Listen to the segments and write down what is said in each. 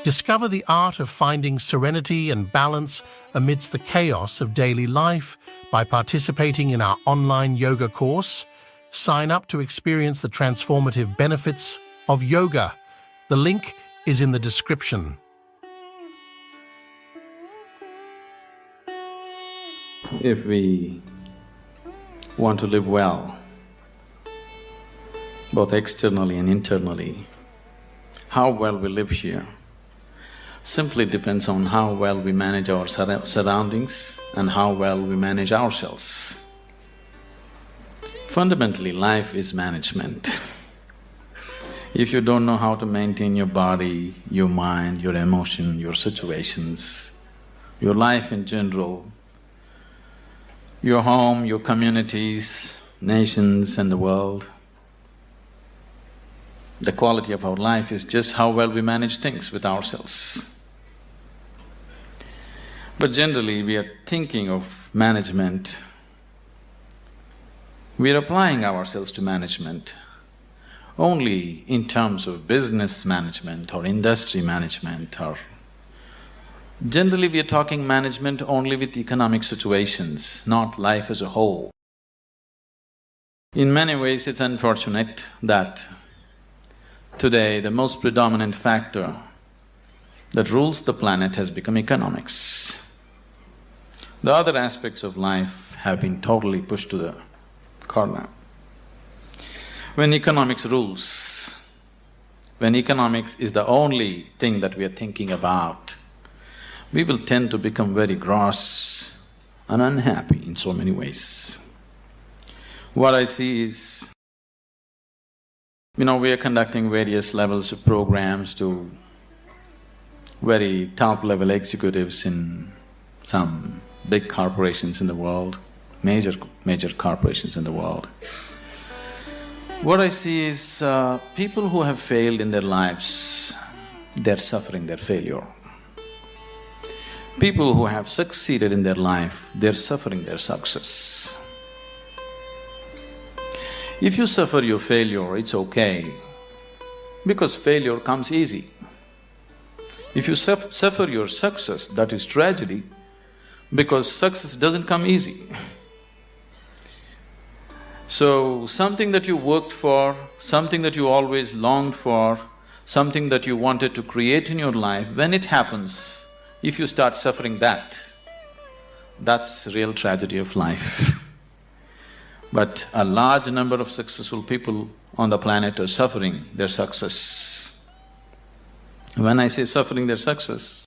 Discover the art of finding serenity and balance amidst the chaos of daily life by participating in our online yoga course. Sign up to experience the transformative benefits of yoga. The link is in the description. If we want to live well, both externally and internally, how well we live here simply depends on how well we manage our surroundings and how well we manage ourselves. Fundamentally, life is management. If you don't know how to maintain your body, your mind, your emotion, your situations, your life in general, your home, your communities, nations and the world, the quality of our life is just how well we manage things with ourselves. But generally, we are thinking of management, we are applying ourselves to management only in terms of business management or industry management, or generally we are talking management only with economic situations, not life as a whole. In many ways, it's unfortunate that today the most predominant factor that rules the planet has become economics. The other aspects of life have been totally pushed to the corner. When economics rules, when economics is the only thing that we are thinking about, we will tend to become very gross and unhappy in so many ways. What I see is, we are conducting various levels of programs to very top-level executives in some big corporations in the world, major corporations in the world. What I see is people who have failed in their lives, they're suffering their failure. People who have succeeded in their life, they're suffering their success. If you suffer your failure, it's okay, because failure comes easy. If you suffer your success, that is tragedy, because success doesn't come easy. So, something that you worked for, something that you always longed for, something that you wanted to create in your life, when it happens, if you start suffering that, that's real tragedy of life. But a large number of successful people on the planet are suffering their success. When I say suffering their success,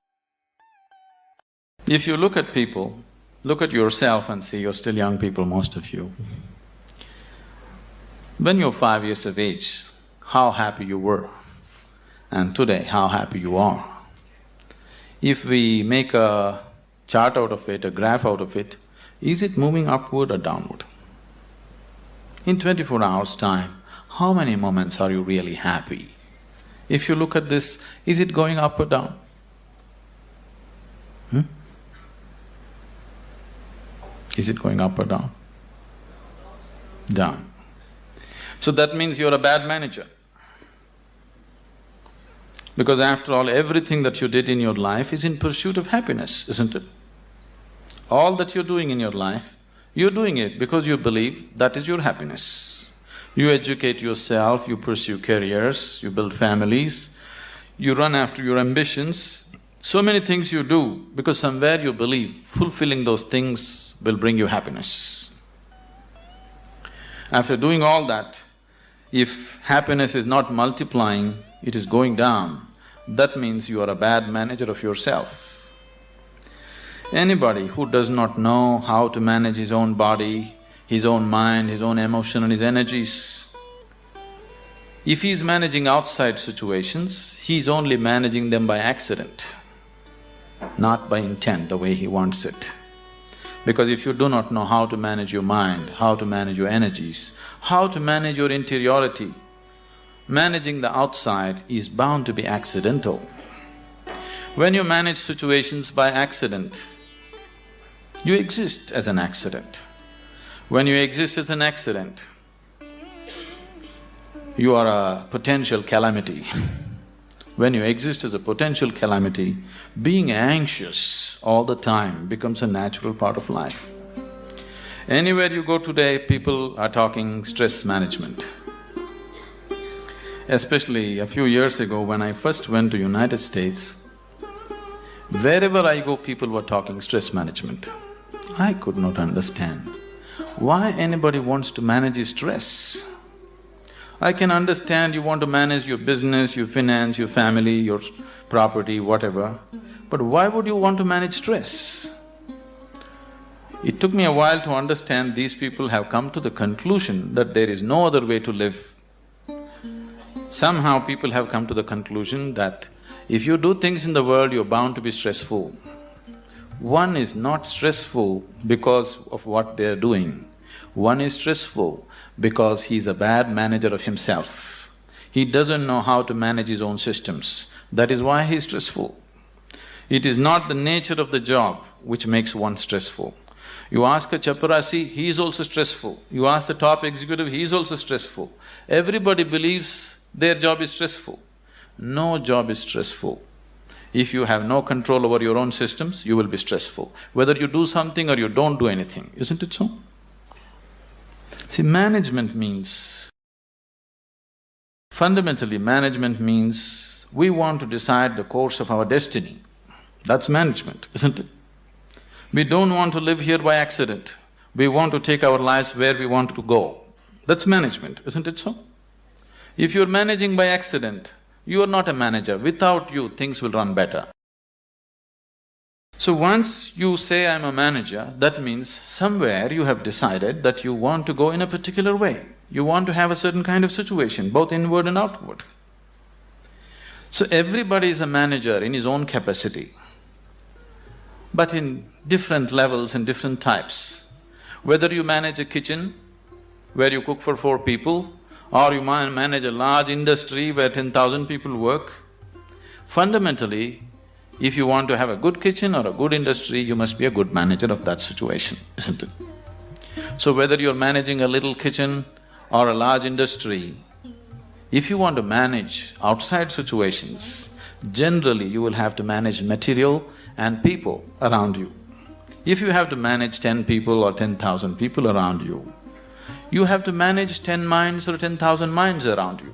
if you look at people, look at yourself and see, you're still young people, most of you. When you're 5 years of age, how happy you were, and today how happy you are. If we make a chart out of it, a graph out of it, is it moving upward or downward? In 24 hours' time, how many moments are you really happy? If you look at this, is it going up or down? Is it going up or down? Down. So that means you're a bad manager. Because after all, everything that you did in your life is in pursuit of happiness, isn't it? All that you're doing in your life, you're doing it because you believe that is your happiness. You educate yourself, you pursue careers, you build families, you run after your ambitions. So many things you do because somewhere you believe fulfilling those things will bring you happiness. After doing all that, if happiness is not multiplying, it is going down, that means you are a bad manager of yourself. Anybody who does not know how to manage his own body, his own mind, his own emotion and his energies, if he is managing outside situations, he is only managing them by accident, not by intent, the way he wants it. Because if you do not know how to manage your mind, how to manage your energies, how to manage your interiority, managing the outside is bound to be accidental. When you manage situations by accident, you exist as an accident. When you exist as an accident, you are a potential calamity. when you exist as a potential calamity, being anxious all the time becomes a natural part of life. Anywhere you go today, people are talking stress management. Especially a few years ago when I first went to United States, wherever I go, people were talking stress management. I could not understand why anybody wants to manage his stress. I can understand you want to manage your business, your finance, your family, your property, whatever, but why would you want to manage stress? It took me a while to understand these people have come to the conclusion that there is no other way to live. Somehow people have come to the conclusion that if you do things in the world, you're bound to be stressful. One is not stressful because of what they're doing. One is stressful because he's a bad manager of himself. He doesn't know how to manage his own systems. That is why he's stressful. It is not the nature of the job which makes one stressful. You ask a chaparasi, he is also stressful. You ask the top executive, he is also stressful. Everybody believes their job is stressful. No job is stressful. If you have no control over your own systems, you will be stressful, whether you do something or you don't do anything, isn't it so? See, management means… fundamentally, management means we want to decide the course of our destiny. That's management, isn't it? We don't want to live here by accident. We want to take our lives where we want to go. That's management, isn't it so? If you're managing by accident, you are not a manager. Without you, things will run better. So once you say, I'm a manager, that means somewhere you have decided that you want to go in a particular way. You want to have a certain kind of situation, both inward and outward. So everybody is a manager in his own capacity, but in different levels and different types. Whether you manage a kitchen where you cook for 4 people, or you manage a large industry where 10,000 people work, fundamentally, if you want to have a good kitchen or a good industry, you must be a good manager of that situation, isn't it? So whether you're managing a little kitchen or a large industry, if you want to manage outside situations, generally you will have to manage material and people around you. If you have to manage 10 people or 10,000 people around you, you have to manage 10 minds or 10,000 minds around you.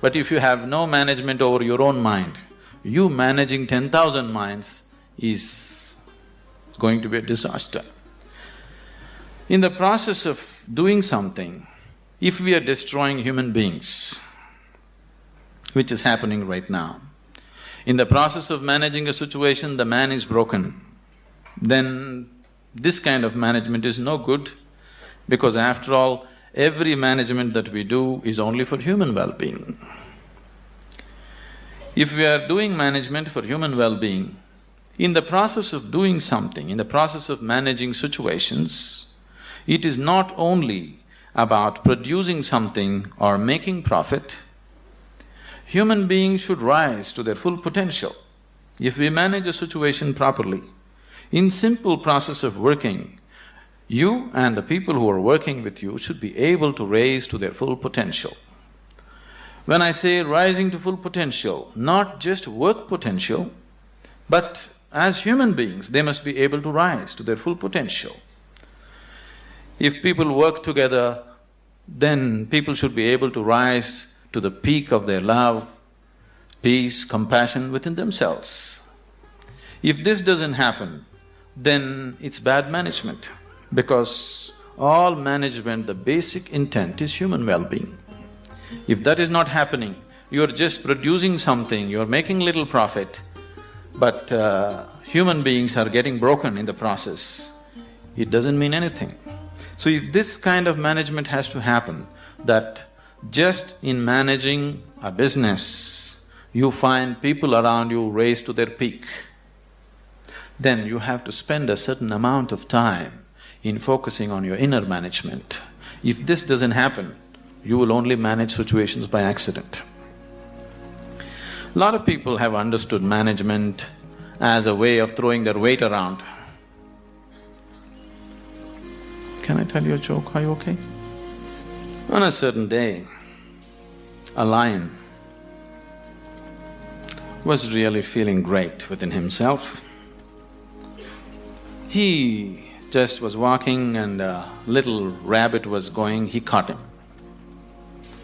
But if you have no management over your own mind, you managing 10,000 minds is going to be a disaster. In the process of doing something, if we are destroying human beings, which is happening right now, in the process of managing a situation, the man is broken, then this kind of management is no good, because after all, every management that we do is only for human well-being. If we are doing management for human well-being, in the process of doing something, in the process of managing situations, it is not only about producing something or making profit. Human beings should rise to their full potential. If we manage a situation properly, in simple process of working, you and the people who are working with you should be able to raise to their full potential. When I say rising to full potential, not just work potential, but as human beings, they must be able to rise to their full potential. If people work together, then people should be able to rise to the peak of their love, peace, compassion within themselves. If this doesn't happen, then it's bad management, because all management, the basic intent is human well-being. If that is not happening, you're just producing something, you're making little profit, but human beings are getting broken in the process, it doesn't mean anything. So if this kind of management has to happen, that just in managing a business, you find people around you raise to their peak, then you have to spend a certain amount of time in focusing on your inner management. If this doesn't happen, you will only manage situations by accident. A lot of people have understood management as a way of throwing their weight around. Can I tell you a joke? Are you okay? On a certain day, a lion was really feeling great within himself. He just was walking and a little rabbit was going, he caught him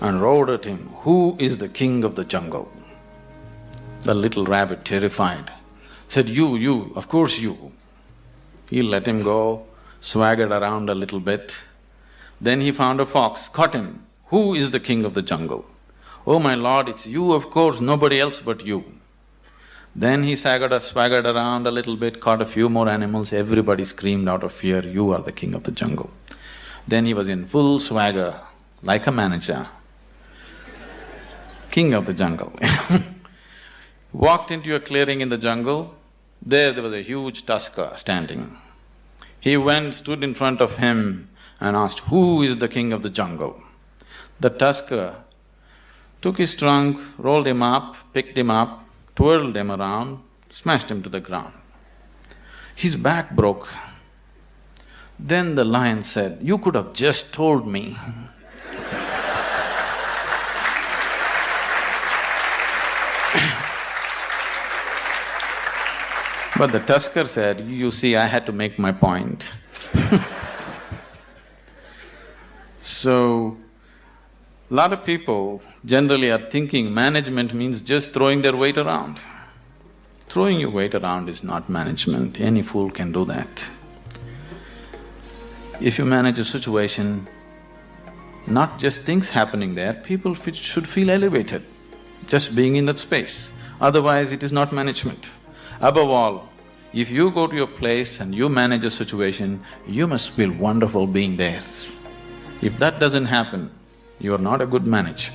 and roared at him, "Who is the king of the jungle?" The little rabbit, terrified, said, You, of course you." He let him go, swaggered around a little bit. Then he found a fox, caught him, "Who is the king of the jungle?" "Oh my lord, it's you, of course, nobody else but you." Then he swaggered around a little bit, caught a few more animals, everybody screamed out of fear, "You are the king of the jungle." Then he was in full swagger, like a manager, king of the jungle. Walked into a clearing in the jungle, there was a huge tusker standing. He went, stood in front of him and asked, "Who is the king of the jungle?" The tusker took his trunk, rolled him up, picked him up, twirled him around, smashed him to the ground. His back broke. Then the lion said, "You could have just told me." But the tusker said, "You see, I had to make my point." So, lot of people generally are thinking management means just throwing their weight around. Throwing your weight around is not management, any fool can do that. If you manage a situation, not just things happening there, people should feel elevated just being in that space, otherwise it is not management. Above all, if you go to your place and you manage a situation, you must feel wonderful being there. If that doesn't happen, you are not a good manager.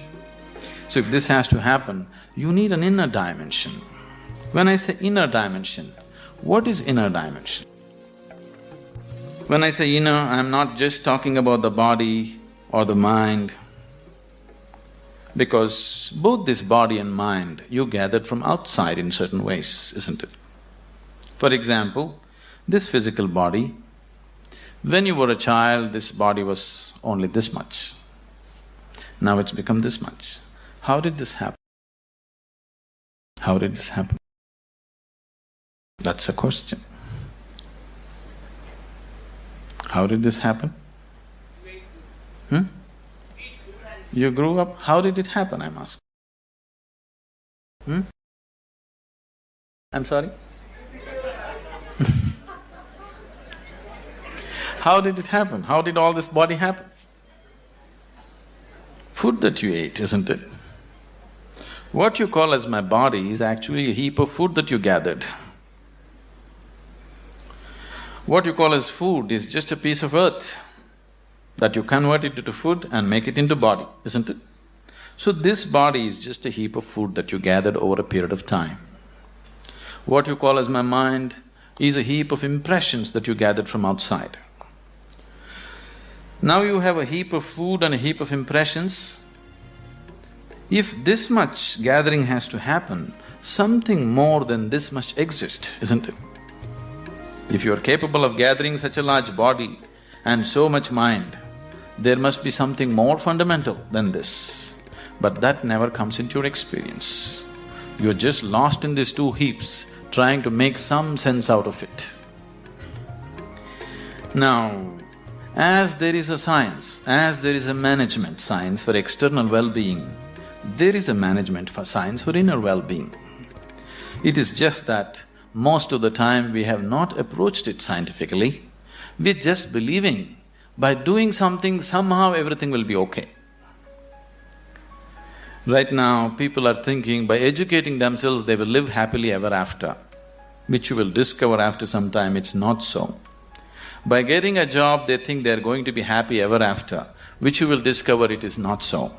So if this has to happen, you need an inner dimension. When I say inner dimension, what is inner dimension? When I say inner, I'm not just talking about the body or the mind, because both this body and mind you gathered from outside in certain ways, isn't it? For example, this physical body, when you were a child, this body was only this much. Now it's become this much. How did this happen? How did this happen? That's a question. How did this happen? You grew up, how did it happen, I'm asking? I'm sorry? How did it happen? How did all this body happen? Food that you ate, isn't it? What you call as my body is actually a heap of food that you gathered. What you call as food is just a piece of earth that you convert it into food and make it into body, isn't it? So this body is just a heap of food that you gathered over a period of time. What you call as my mind is a heap of impressions that you gathered from outside. Now you have a heap of food and a heap of impressions. If this much gathering has to happen, something more than this must exist, isn't it? If you are capable of gathering such a large body and so much mind, there must be something more fundamental than this. But that never comes into your experience. You're just lost in these two heaps, trying to make some sense out of it. Now, as there is a science, as there is a management science for external well-being, there is a management for science for inner well-being. It is just that most of the time we have not approached it scientifically, we're just believing by doing something somehow everything will be okay. Right now, people are thinking by educating themselves they will live happily ever after, which you will discover after some time it's not so. By getting a job, they think they're going to be happy ever after, which you will discover it is not so.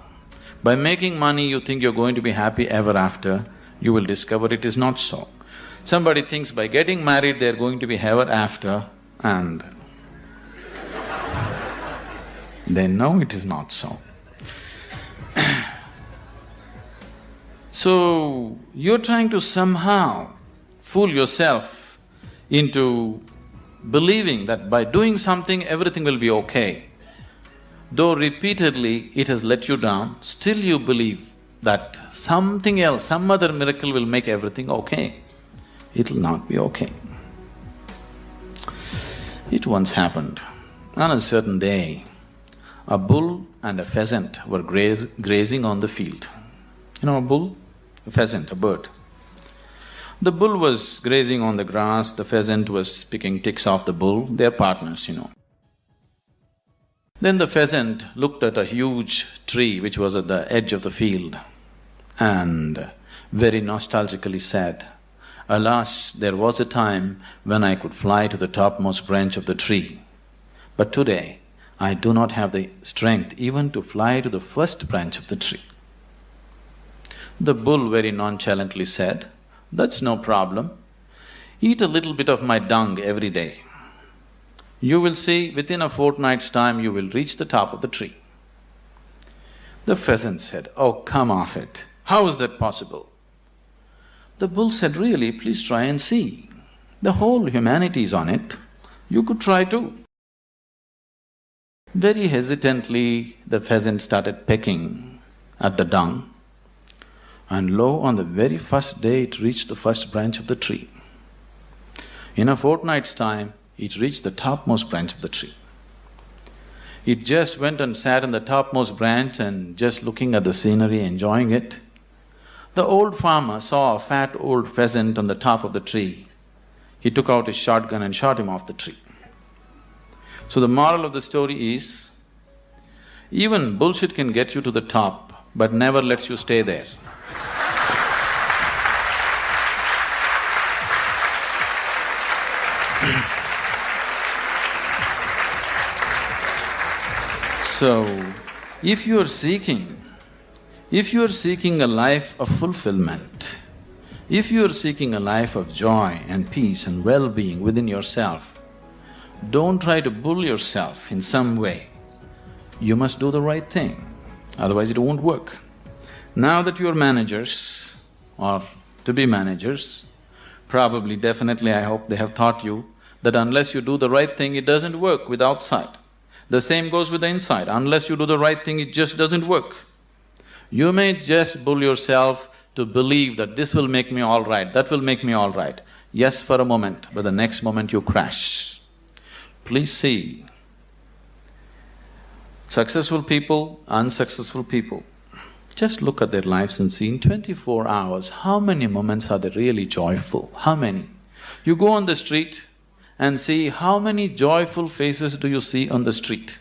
By making money, you think you're going to be happy ever after, you will discover it is not so. Somebody thinks by getting married they're going to be ever after, and they know it is not so. So, you're trying to somehow fool yourself into believing that by doing something everything will be okay. Though repeatedly it has let you down, still you believe that something else, some other miracle will make everything okay. It'll not be okay. It once happened, on a certain day, a bull and a pheasant were grazing on the field. You know a bull? A pheasant, a bird. The bull was grazing on the grass, the pheasant was picking ticks off the bull, they're partners. Then the pheasant looked at a huge tree which was at the edge of the field and very nostalgically said, "Alas, there was a time when I could fly to the topmost branch of the tree, but today I do not have the strength even to fly to the first branch of the tree." The bull very nonchalantly said, "That's no problem. Eat a little bit of my dung every day. You will see, within a fortnight's time you will reach the top of the tree." The pheasant said, "Oh, come off it. How is that possible?" The bull said, "Really, please try and see. The whole humanity is on it. You could try too." Very hesitantly, the pheasant started pecking at the dung, and lo, on the very first day it reached the first branch of the tree. In a fortnight's time, it reached the topmost branch of the tree. It just went and sat on the topmost branch and just looking at the scenery, enjoying it. The old farmer saw a fat old pheasant on the top of the tree. He took out his shotgun and shot him off the tree. So the moral of the story is, even bullshit can get you to the top, but never lets you stay there. So, if you are seeking a life of fulfillment, if you are seeking a life of joy and peace and well-being within yourself, don't try to bull yourself in some way. You must do the right thing, otherwise it won't work. Now that you are managers or to be managers, probably, definitely, I hope they have taught you that unless you do the right thing, it doesn't work with outside. The same goes with the inside. Unless you do the right thing, it just doesn't work. You may just bull yourself to believe that this will make me all right, that will make me all right. Yes, for a moment, but the next moment you crash. Please see, successful people, unsuccessful people, just look at their lives and see in 24 hours, how many moments are they really joyful? How many? You go on the street and see how many joyful faces do you see on the street?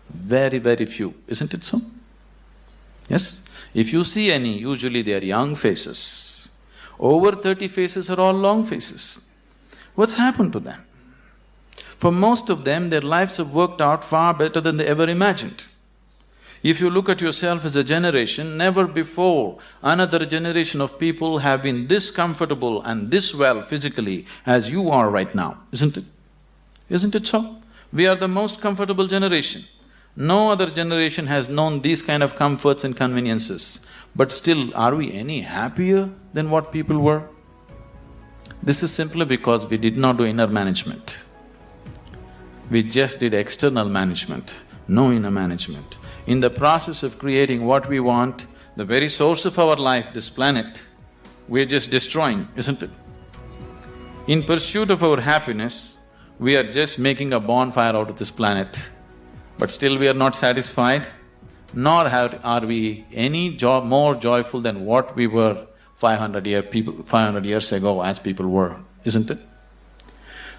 Very, very few, isn't it so? Yes? If you see any, usually they are young faces. Over 30 faces are all long faces. What's happened to them? For most of them, their lives have worked out far better than they ever imagined. If you look at yourself as a generation, never before another generation of people have been this comfortable and this well physically as you are right now, isn't it? Isn't it so? We are the most comfortable generation. No other generation has known these kind of comforts and conveniences. But still, are we any happier than what people were? This is simply because we did not do inner management. We just did external management, no inner management. In the process of creating what we want, the very source of our life, this planet, we're just destroying, isn't it? In pursuit of our happiness, we are just making a bonfire out of this planet, but still we are not satisfied, nor are we any more joyful than what we were 500 years ago as people were, isn't it?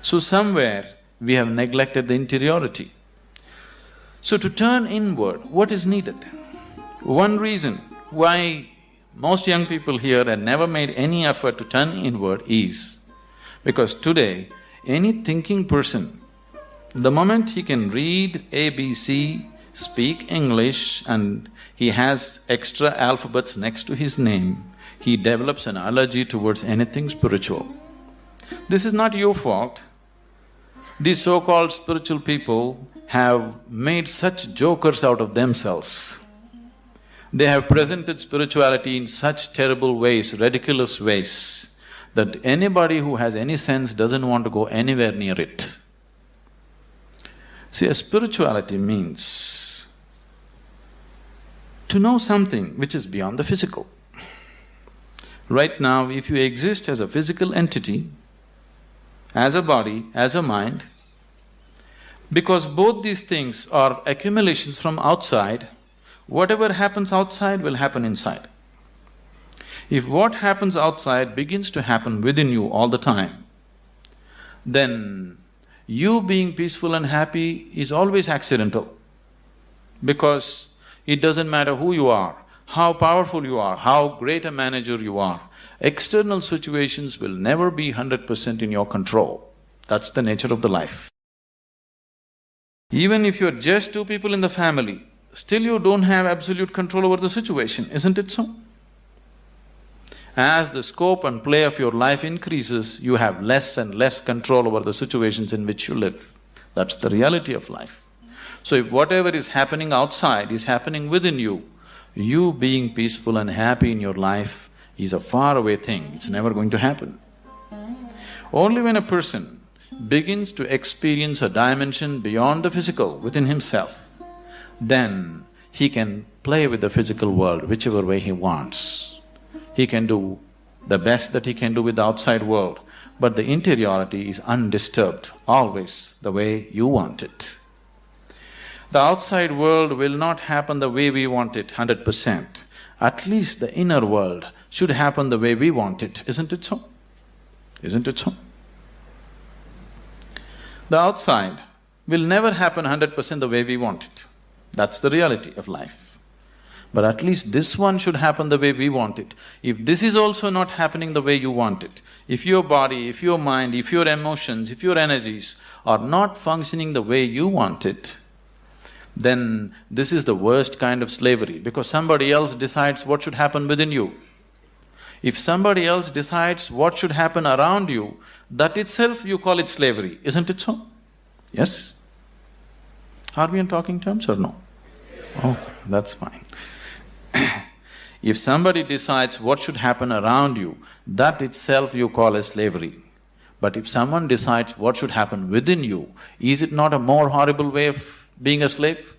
So somewhere we have neglected the interiority. So to turn inward, what is needed? One reason why most young people here have never made any effort to turn inward is because today, any thinking person, the moment he can read ABC, speak English and he has extra alphabets next to his name, he develops an allergy towards anything spiritual. This is not your fault. These so-called spiritual people have made such jokers out of themselves. They have presented spirituality in such terrible ways, ridiculous ways, that anybody who has any sense doesn't want to go anywhere near it. See, a spirituality means to know something which is beyond the physical. Right now, if you exist as a physical entity, as a body, as a mind, because both these things are accumulations from outside, whatever happens outside will happen inside. If what happens outside begins to happen within you all the time, then you being peaceful and happy is always accidental, because it doesn't matter who you are, how powerful you are, how great a manager you are, external situations will never be 100% in your control. That's the nature of the life. Even if you're just two people in the family, still you don't have absolute control over the situation, isn't it so? As the scope and play of your life increases, you have less and less control over the situations in which you live. That's the reality of life. So if whatever is happening outside is happening within you, you being peaceful and happy in your life is a faraway thing, it's never going to happen. Only when a person begins to experience a dimension beyond the physical within himself, then he can play with the physical world whichever way he wants. He can do the best that he can do with the outside world, but the interiority is undisturbed, always the way you want it. The outside world will not happen the way we want it 100%. At least the inner world should happen the way we want it, isn't it so? Isn't it so? The outside will never happen 100% the way we want it. That's the reality of life. But at least this one should happen the way we want it. If this is also not happening the way you want it, if your body, if your mind, if your emotions, if your energies are not functioning the way you want it, then this is the worst kind of slavery, because somebody else decides what should happen within you. If somebody else decides what should happen around you, that itself you call it slavery, isn't it so? Yes? Are we in talking terms or no? Okay, that's fine. If somebody decides what should happen around you, that itself you call as slavery. But if someone decides what should happen within you, is it not a more horrible way of being a slave?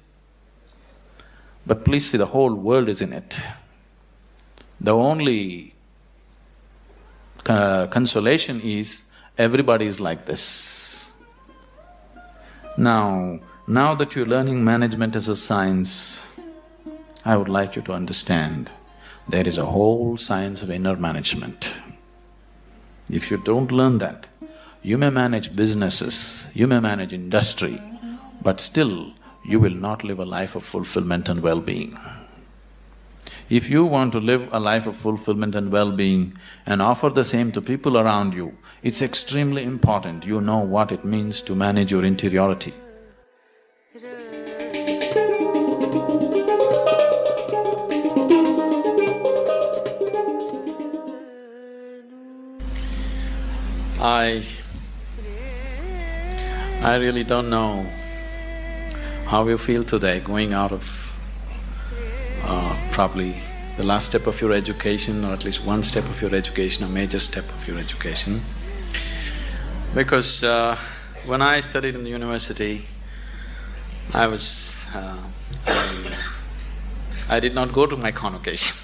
But please see, the whole world is in it. The only consolation is everybody is like this. Now that you're learning management as a science, I would like you to understand there is a whole science of inner management. If you don't learn that, you may manage businesses, you may manage industry, but still you will not live a life of fulfillment and well-being. If you want to live a life of fulfillment and well-being and offer the same to people around you, it's extremely important you know what it means to manage your interiority. I really don't know how you feel today going out of probably the last step of your education, or at least one step of your education, a major step of your education. Because when I studied in the university, I did not go to my convocation.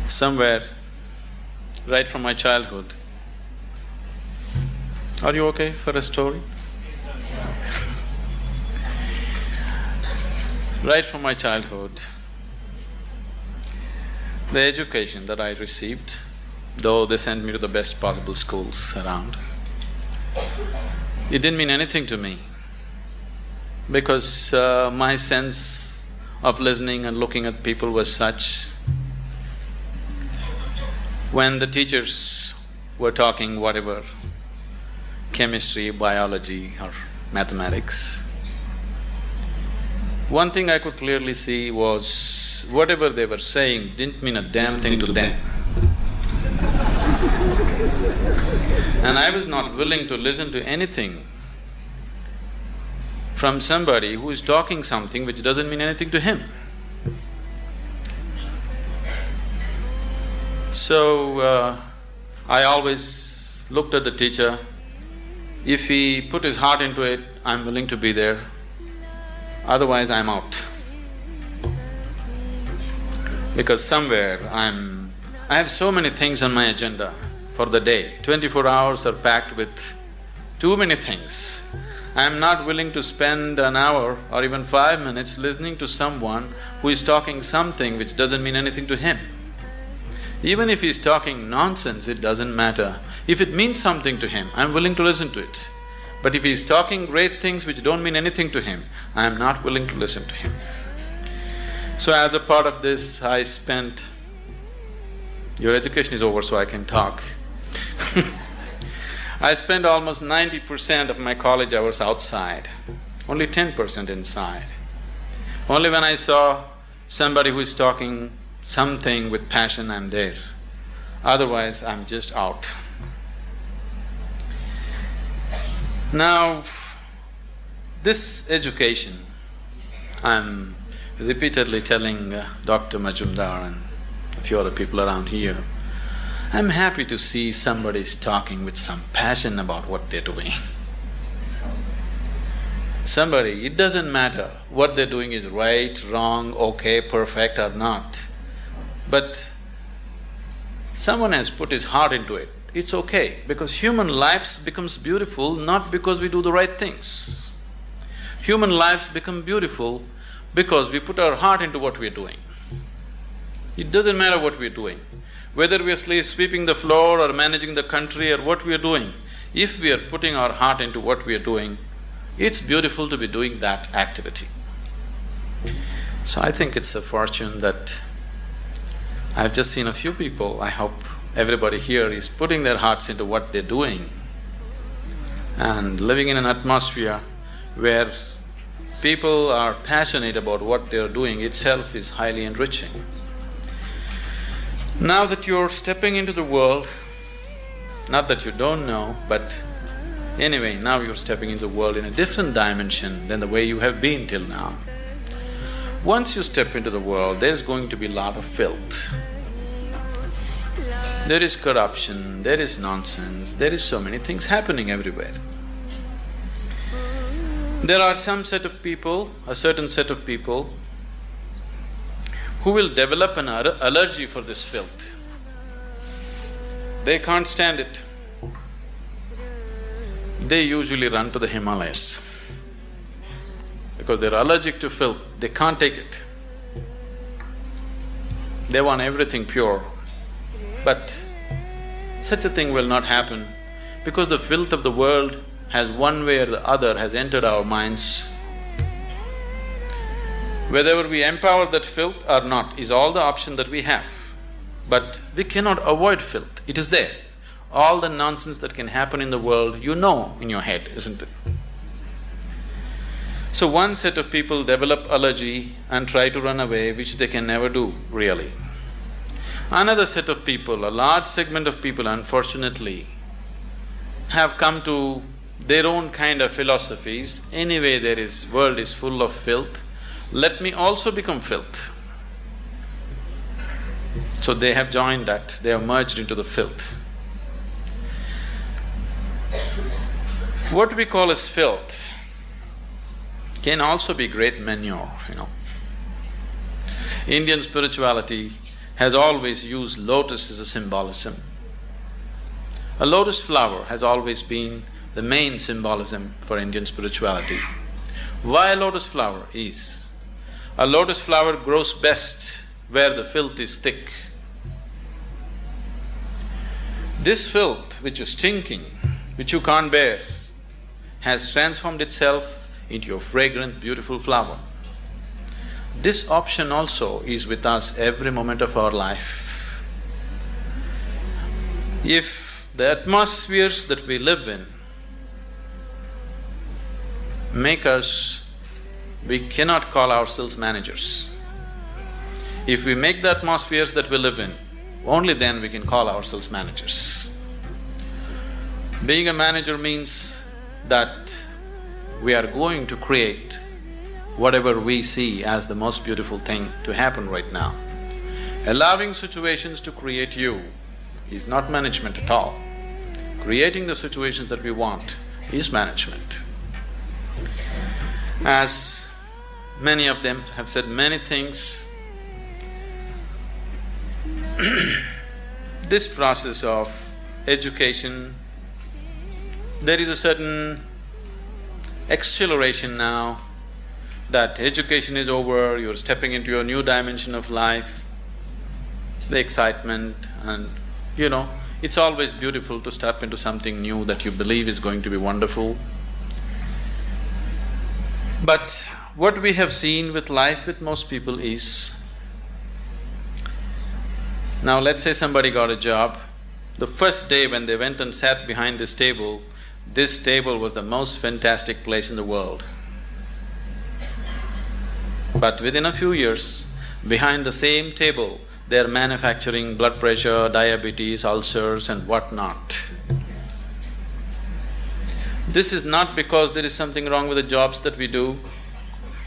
Somewhere, right from my childhood. Are you okay for a story? Right from my childhood, the education that I received, though they sent me to the best possible schools around, it didn't mean anything to me, because my sense of listening and looking at people was such. When the teachers were talking whatever, chemistry, biology or mathematics, one thing I could clearly see was whatever they were saying didn't mean a damn thing to them. And I was not willing to listen to anything from somebody who is talking something which doesn't mean anything to him. So, I always looked at the teacher. If he put his heart into it, I'm willing to be there. Otherwise, I'm out. Because somewhere I have so many things on my agenda for the day. 24 hours are packed with too many things. I'm not willing to spend an hour or even 5 minutes listening to someone who is talking something which doesn't mean anything to him. Even if he's talking nonsense, it doesn't matter. If it means something to him, I'm willing to listen to it. But if he's talking great things which don't mean anything to him, I'm not willing to listen to him. So as a part of this, I spent… Your education is over, so I can talk. I spent almost 90% of my college hours outside, only 10% inside. Only when I saw somebody who is talking something with passion, I'm there. Otherwise, I'm just out. Now, this education, I'm repeatedly telling Dr. Majumdar and a few other people around here, I'm happy to see somebody's talking with some passion about what they're doing. Somebody, it doesn't matter what they're doing is right, wrong, okay, perfect or not. But someone has put his heart into it, it's okay, because human lives becomes beautiful not because we do the right things. Human lives become beautiful because we put our heart into what we're doing. It doesn't matter what we're doing, whether we're sweeping the floor or managing the country or what we're doing, if we are putting our heart into what we're doing, it's beautiful to be doing that activity. So I think it's a fortune that I've just seen a few people, I hope everybody here is putting their hearts into what they're doing and living in an atmosphere where people are passionate about what they're doing itself is highly enriching. Now that you're stepping into the world, not that you don't know, but anyway, now you're stepping into the world in a different dimension than the way you have been till now. Once you step into the world, there's going to be a lot of filth. There is corruption, there is nonsense, there is so many things happening everywhere. There are some set of people, a certain set of people, who will develop an allergy for this filth. They can't stand it. They usually run to the Himalayas because they're allergic to filth, they can't take it. They want everything pure. But such a thing will not happen because the filth of the world has one way or the other has entered our minds. Whether we empower that filth or not is all the option that we have. But we cannot avoid filth, it is there. All the nonsense that can happen in the world, you know in your head, isn't it? So one set of people develop allergy and try to run away, which they can never do, really. Another set of people, a large segment of people, unfortunately, have come to their own kind of philosophies. Anyway, world is full of filth, let me also become filth. So they have joined that, they have merged into the filth. What we call as filth can also be great manure, Indian spirituality has always used lotus as a symbolism. A lotus flower has always been the main symbolism for Indian spirituality. Why a lotus flower is? A lotus flower grows best where the filth is thick. This filth which is stinking, which you can't bear, has transformed itself into a fragrant, beautiful flower. This option also is with us every moment of our life. If the atmospheres that we live in make us… we cannot call ourselves managers. If we make the atmospheres that we live in, only then we can call ourselves managers. Being a manager means that we are going to create whatever we see as the most beautiful thing to happen right now. Allowing situations to create you is not management at all. Creating the situations that we want is management. As many of them have said many things, this process of education, there is a certain acceleration now that education is over, you're stepping into a new dimension of life, the excitement, and it's always beautiful to step into something new that you believe is going to be wonderful. But what we have seen with life with most people is, now let's say somebody got a job, the first day when they went and sat behind this table was the most fantastic place in the world. But within a few years, behind the same table, they're manufacturing blood pressure, diabetes, ulcers and whatnot. This is not because there is something wrong with the jobs that we do.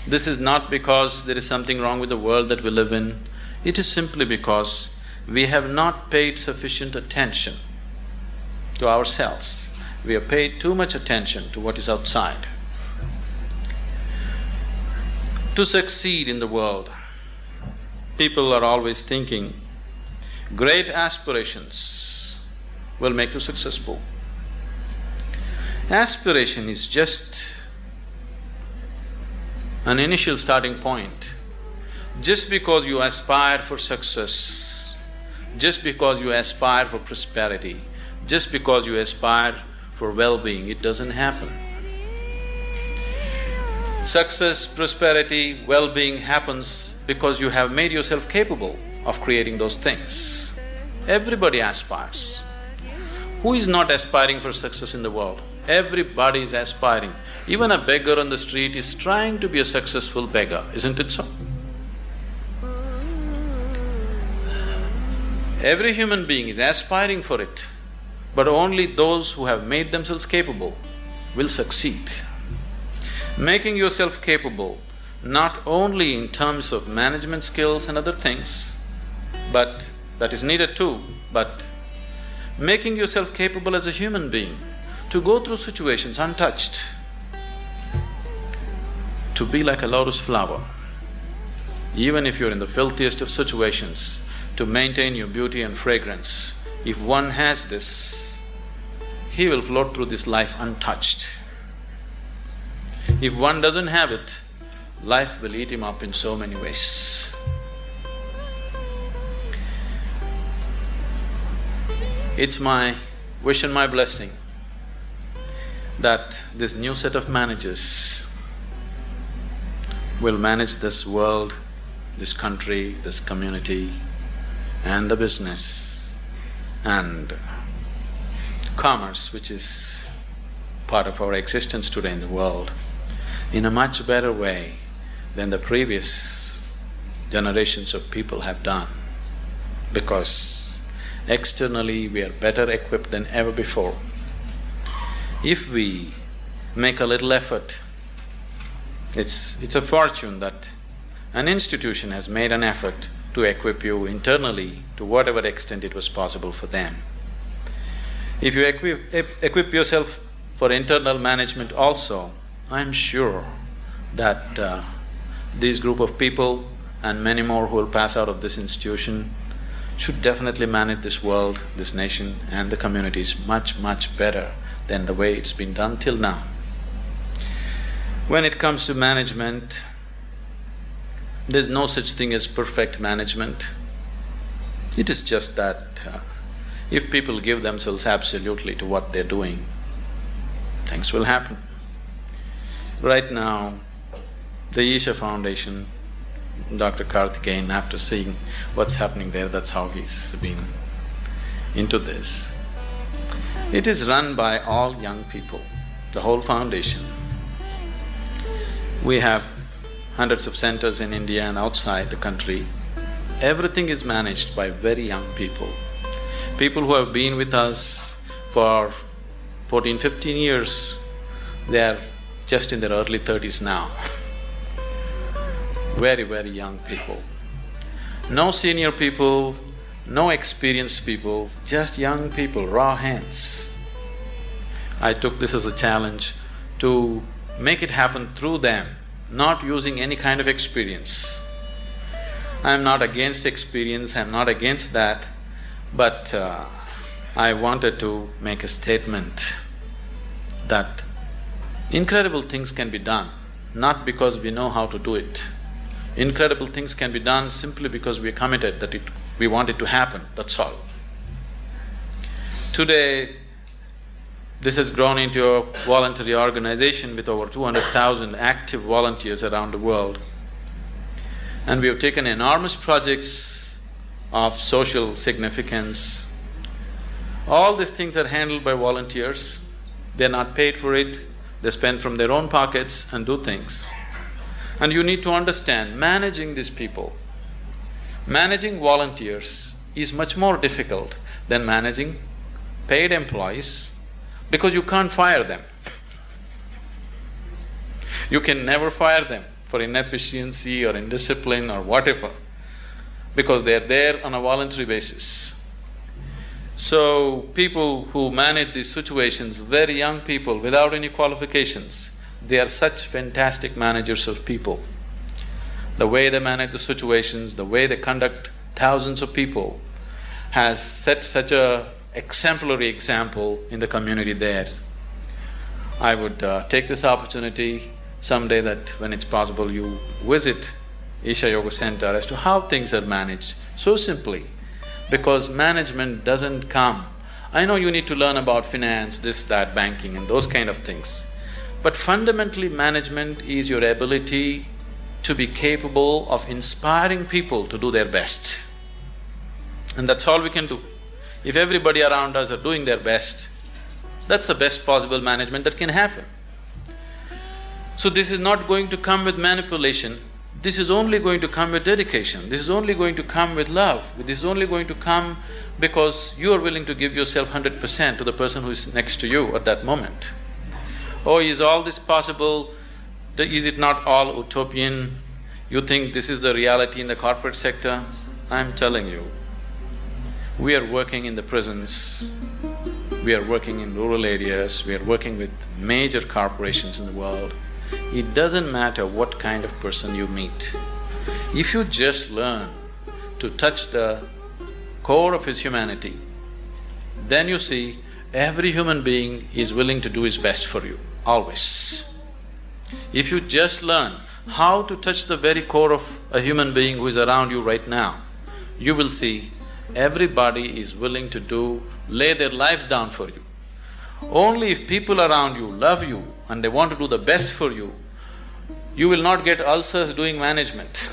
This is not because there is something wrong with the world that we live in. It is simply because we have not paid sufficient attention to ourselves. We have paid too much attention to what is outside. To succeed in the world, people are always thinking, great aspirations will make you successful. Aspiration is just an initial starting point. Just because you aspire for success, just because you aspire for prosperity, just because you aspire for well-being, it doesn't happen. Success, prosperity, well-being happens because you have made yourself capable of creating those things. Everybody aspires. Who is not aspiring for success in the world? Everybody is aspiring. Even a beggar on the street is trying to be a successful beggar, isn't it so? Every human being is aspiring for it, but only those who have made themselves capable will succeed. Making yourself capable, not only in terms of management skills and other things, but that is needed too, but making yourself capable as a human being to go through situations untouched, to be like a lotus flower, even if you're in the filthiest of situations, to maintain your beauty and fragrance. If one has this, he will float through this life untouched. If one doesn't have it, life will eat him up in so many ways. It's my wish and my blessing that this new set of managers will manage this world, this country, this community, and the business and commerce, which is part of our existence today in the world, in a much better way than the previous generations of people have done, because externally we are better equipped than ever before. If we make a little effort, it's a fortune that an institution has made an effort to equip you internally to whatever extent it was possible for them. If you equip yourself for internal management also, I'm sure that this group of people and many more who will pass out of this institution should definitely manage this world, this nation and the communities much, much better than the way it's been done till now. When it comes to management, there's no such thing as perfect management. It is just that if people give themselves absolutely to what they're doing, things will happen. Right now, the Isha Foundation, Dr. Karthikeyan, after seeing what's happening there, that's how he's been into this. It is run by all young people, the whole foundation. We have hundreds of centers in India and outside the country. Everything is managed by very young people. People who have been with us for 14, 15 years, they are just in their early 30s now. Very, very young people. No senior people, no experienced people, just young people, raw hands. I took this as a challenge to make it happen through them, not using any kind of experience. I'm not against experience, I'm not against that, but I wanted to make a statement that incredible things can be done, not because we know how to do it. Incredible things can be done simply because we are committed that we want it to happen, that's all. Today, this has grown into a voluntary organization with over 200,000 active volunteers around the world. And we have taken enormous projects of social significance. All these things are handled by volunteers. They're not paid for it, they spend from their own pockets and do things. And you need to understand, managing these people, managing volunteers is much more difficult than managing paid employees because you can't fire them. You can never fire them for inefficiency or indiscipline or whatever, because they're there on a voluntary basis. So, people who manage these situations, very young people without any qualifications, they are such fantastic managers of people. The way they manage the situations, the way they conduct thousands of people has set such a exemplary example in the community there. I would take this opportunity someday that when it's possible you visit Isha Yoga Center as to how things are managed so simply, because management doesn't come… I know you need to learn about finance, this, that, banking and those kind of things, but fundamentally management is your ability to be capable of inspiring people to do their best. And that's all we can do. If everybody around us are doing their best, that's the best possible management that can happen. So this is not going to come with manipulation, this is only going to come with dedication, this is only going to come with love, this is only going to come because you are willing to give yourself 100% to the person who is next to you at that moment. Oh, is all this possible? Is it not all utopian? You think this is the reality in the corporate sector? I'm telling you, we are working in the prisons, we are working in rural areas, we are working with major corporations in the world. It doesn't matter what kind of person you meet. If you just learn to touch the core of his humanity, then you see every human being is willing to do his best for you, always. If you just learn how to touch the very core of a human being who is around you right now, you will see everybody is willing to lay their lives down for you. Only if people around you love you and they want to do the best for you, you will not get ulcers doing management.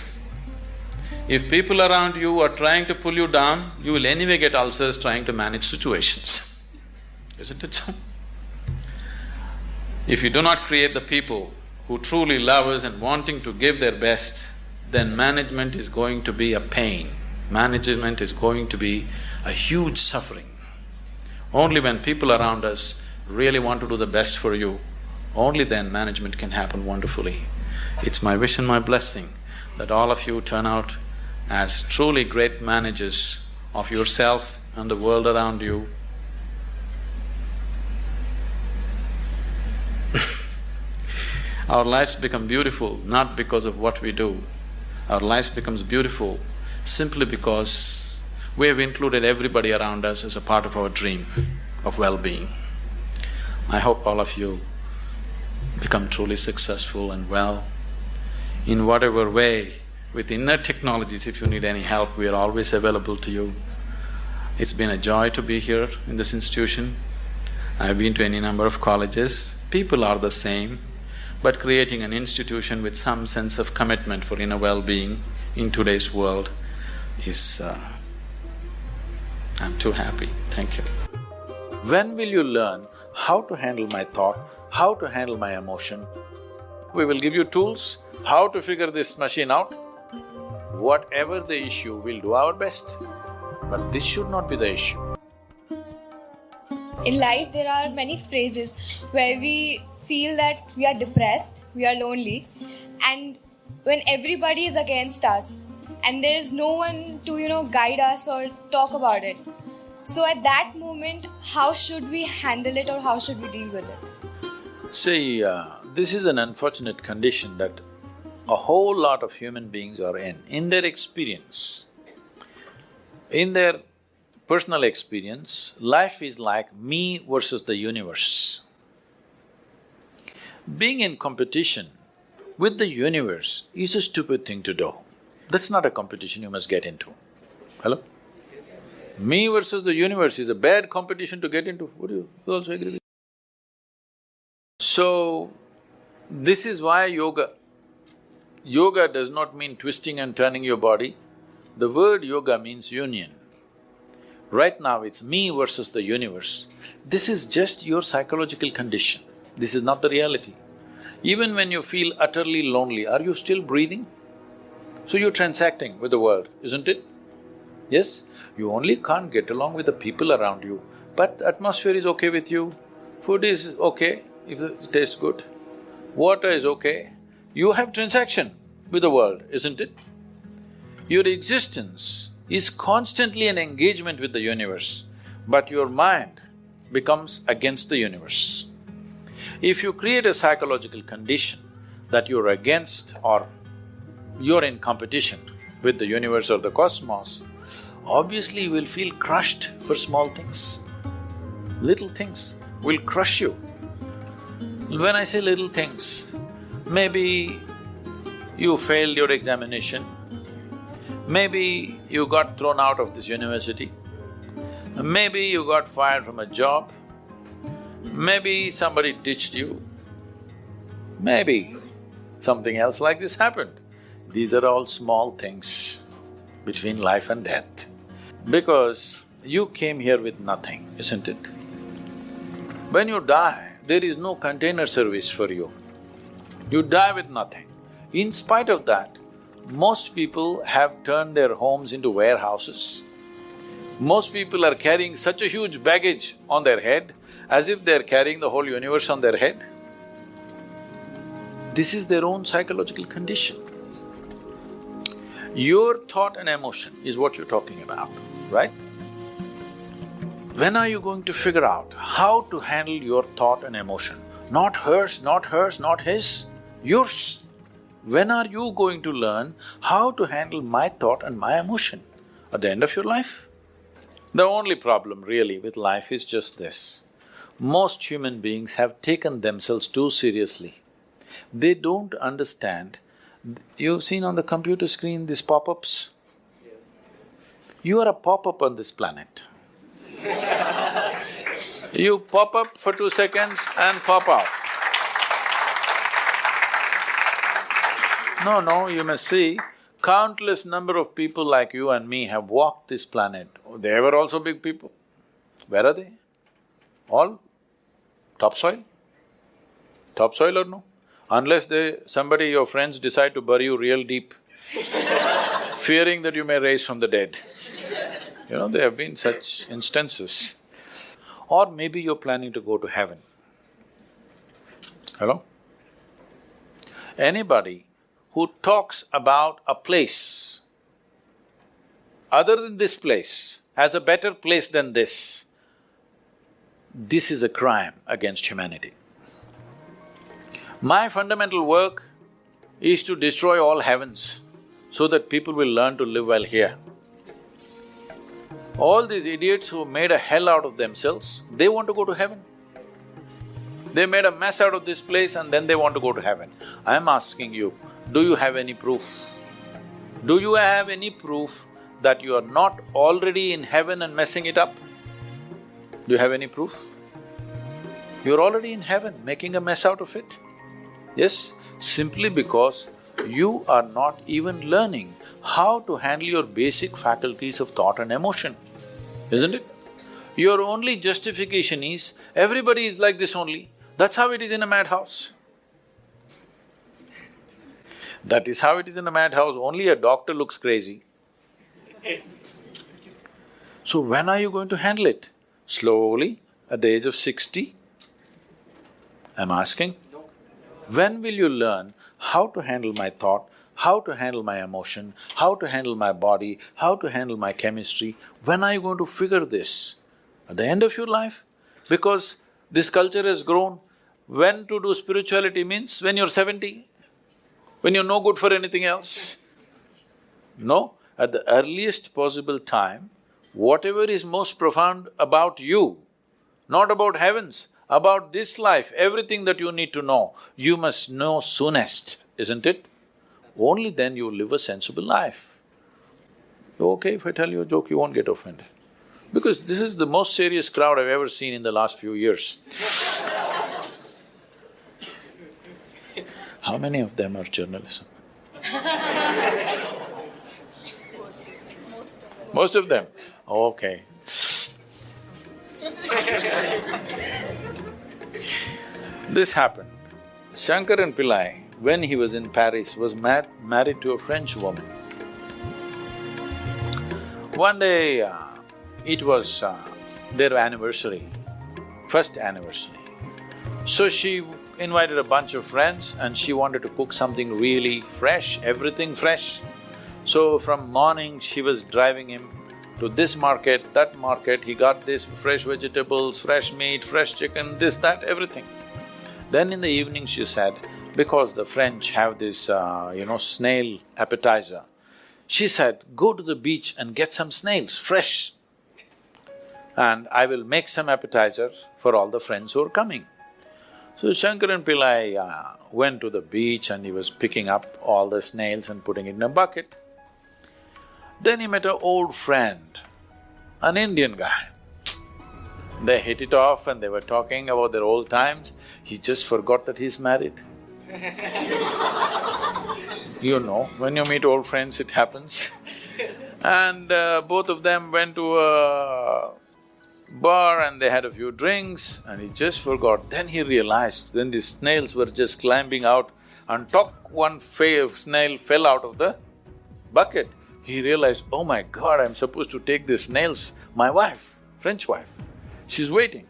If people around you are trying to pull you down, you will anyway get ulcers trying to manage situations. Isn't it so? If you do not create the people who truly love us and wanting to give their best, then management is going to be a pain. Management is going to be a huge suffering. Only when people around us really want to do the best for you, only then management can happen wonderfully. It's my wish and my blessing that all of you turn out as truly great managers of yourself and the world around you. Our lives become beautiful not because of what we do. Our lives becomes beautiful simply because we have included everybody around us as a part of our dream of well-being. I hope all of you become truly successful and well. In whatever way, with inner technologies, if you need any help, we are always available to you. It's been a joy to be here in this institution. I've been to any number of colleges. People are the same, but creating an institution with some sense of commitment for inner well-being in today's world is… I'm too happy. Thank you. When will you learn how to handle my thought, how to handle my emotion? We will give you tools, how to figure this machine out. Whatever the issue, we'll do our best, but this should not be the issue. In life, there are many phases where we feel that we are depressed, we are lonely, and when everybody is against us, and there's no one to, guide us or talk about it. So at that moment, how should we handle it or how should we deal with it? See, this is an unfortunate condition that a whole lot of human beings are in. In their experience, in their personal experience, life is like me versus the universe. Being in competition with the universe is a stupid thing to do. That's not a competition you must get into. Hello? Me versus the universe is a bad competition to get into. Would you also agree with me? So, this is why yoga does not mean twisting and turning your body. The word yoga means union. Right now it's me versus the universe. This is just your psychological condition. This is not the reality. Even when you feel utterly lonely, are you still breathing? So you're transacting with the world, isn't it? Yes? You only can't get along with the people around you, but the atmosphere is okay with you, food is okay if it tastes good, water is okay. You have transaction with the world, isn't it? Your existence is constantly an engagement with the universe, but your mind becomes against the universe. If you create a psychological condition that you're against or you're in competition with the universe or the cosmos, obviously you will feel crushed for small things. Little things will crush you. When I say little things, maybe you failed your examination, maybe you got thrown out of this university, maybe you got fired from a job, maybe somebody ditched you, maybe something else like this happened. These are all small things between life and death. Because you came here with nothing, isn't it? When you die, there is no container service for you. You die with nothing. In spite of that, most people have turned their homes into warehouses. Most people are carrying such a huge baggage on their head as if they're carrying the whole universe on their head. This is their own psychological condition. Your thought and emotion is what you're talking about, right? When are you going to figure out how to handle your thought and emotion? Not hers, not hers, not his, yours. When are you going to learn how to handle my thought and my emotion? At the end of your life? The only problem really with life is just this. Most human beings have taken themselves too seriously. They don't understand. You've seen on the computer screen these pop-ups? Yes. You are a pop-up on this planet. You pop up for 2 seconds and pop out. No, you must see, countless number of people like you and me have walked this planet. They were also big people. Where are they? All topsoil? Topsoil or no? Unless your friends decide to bury you real deep, fearing that you may rise from the dead. You know, there have been such instances. Or maybe you're planning to go to heaven. Hello? Anybody who talks about a place other than this place as a better place than this is a crime against humanity. My fundamental work is to destroy all heavens so that people will learn to live well here. All these idiots who made a hell out of themselves, they want to go to heaven. They made a mess out of this place and then they want to go to heaven. I'm asking you, do you have any proof? Do you have any proof that you are not already in heaven and messing it up? Do you have any proof? You're already in heaven, making a mess out of it. Yes, simply because you are not even learning how to handle your basic faculties of thought and emotion, isn't it? Your only justification is, everybody is like this only, that's how it is in a madhouse. That is how it is in a madhouse, only a doctor looks crazy. So when are you going to handle it? Slowly, at the age of 60? I'm asking. When will you learn how to handle my thought, how to handle my emotion, how to handle my body, how to handle my chemistry. When are you going to figure this? At the end of your life? Because this culture has grown. When to do spirituality means when you're 70, when you're no good for anything else. No, at the earliest possible time, whatever is most profound about you, not about heavens, about this life, everything that you need to know, you must know soonest, isn't it? Only then you will live a sensible life. Okay, if I tell you a joke, you won't get offended. Because this is the most serious crowd I've ever seen in the last few years. How many of them are journalism? Most of them? Okay. This happened. Shankaran Pillai, when he was in Paris, was married to a French woman. One day, it was their anniversary, first anniversary. So she invited a bunch of friends and she wanted to cook something really fresh, everything fresh. So from morning, she was driving him to this market, that market, he got this fresh vegetables, fresh meat, fresh chicken, this, that, everything. Then in the evening she said, because the French have this, snail appetizer, she said, go to the beach and get some snails, fresh, and I will make some appetizer for all the friends who are coming. So Shankaran Pillai went to the beach and he was picking up all the snails and putting it in a bucket. Then he met an old friend, an Indian guy. They hit it off and they were talking about their old times. He just forgot that he's married. You know, when you meet old friends, it happens. And both of them went to a bar and they had a few drinks and he just forgot. Then he realized, then the snails were just climbing out and one snail fell out of the bucket. He realized, oh my God, I'm supposed to take these snails, my wife, French wife, she's waiting.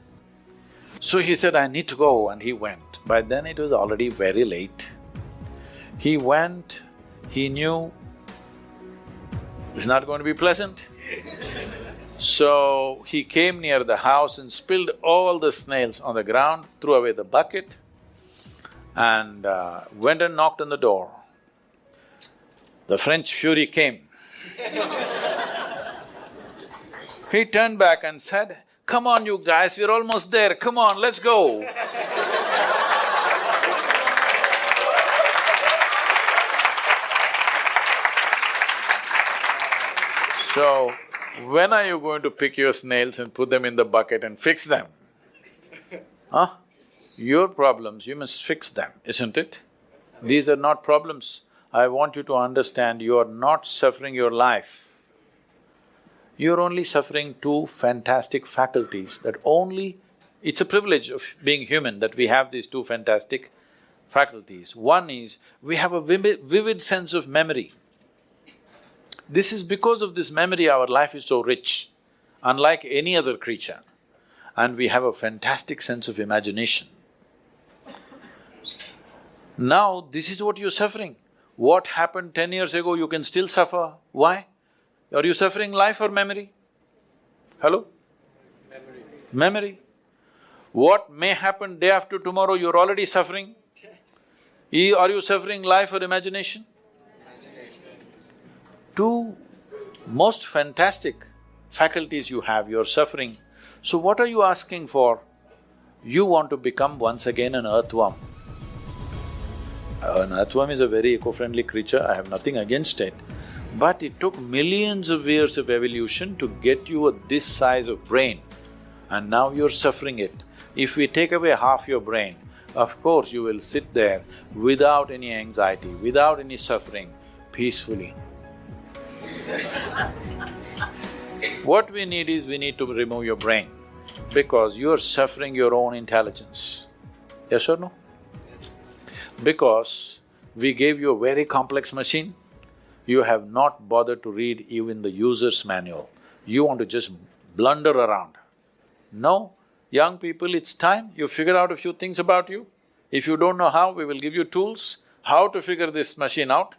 So he said, I need to go, and he went. By then it was already very late. He went, he knew it's not going to be pleasant. So he came near the house and spilled all the snails on the ground, threw away the bucket and went and knocked on the door. The French fury came. He turned back and said, come on you guys, we're almost there, come on, let's go. So, when are you going to pick your snails and put them in the bucket and fix them? Huh? Your problems, you must fix them, isn't it? These are not problems. I want you to understand, you are not suffering your life. You're only suffering two fantastic faculties that only… It's a privilege of being human that we have these two fantastic faculties. One is, we have a vivid sense of memory. This is because of this memory our life is so rich, unlike any other creature. And we have a fantastic sense of imagination. Now, this is what you're suffering. What happened 10 years ago, you can still suffer. Why? Are you suffering life or memory? Hello? Memory. Memory. What may happen day after tomorrow, you're already suffering? Are you suffering life or imagination? Two most fantastic faculties you have, you're suffering. So what are you asking for? You want to become once again an earthworm. An earthworm is a very eco-friendly creature, I have nothing against it. But it took millions of years of evolution to get you this size of brain, and now you're suffering it. If we take away half your brain, of course you will sit there without any anxiety, without any suffering, peacefully. What we need is, we need to remove your brain, because you're suffering your own intelligence. Yes or no? Because we gave you a very complex machine, you have not bothered to read even the user's manual. You want to just blunder around. No, young people, it's time you figure out a few things about you. If you don't know how, we will give you tools, how to figure this machine out.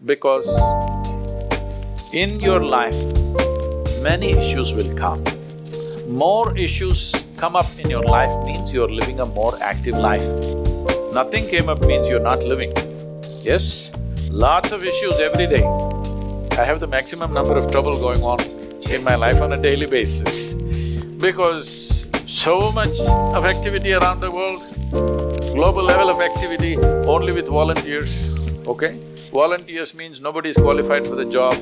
Because in your life, many issues will come. More issues come up in your life means you're living a more active life. Nothing came up means you're not living. Yes, lots of issues every day. I have the maximum number of trouble going on in my life on a daily basis because so much of activity around the world, global level of activity only with volunteers, okay? Volunteers means nobody is qualified for the job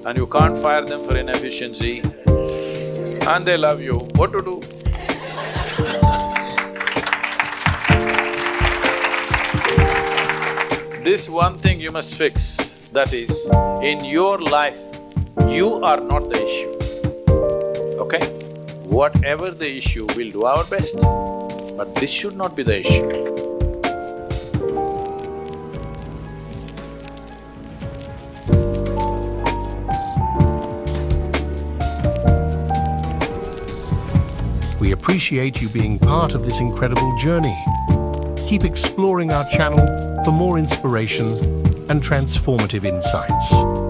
and you can't fire them for inefficiency and they love you. What to do? This one thing you must fix, that is, in your life, you are not the issue, okay? Whatever the issue, we'll do our best, but this should not be the issue. We appreciate you being part of this incredible journey. Keep exploring our channel for more inspiration and transformative insights.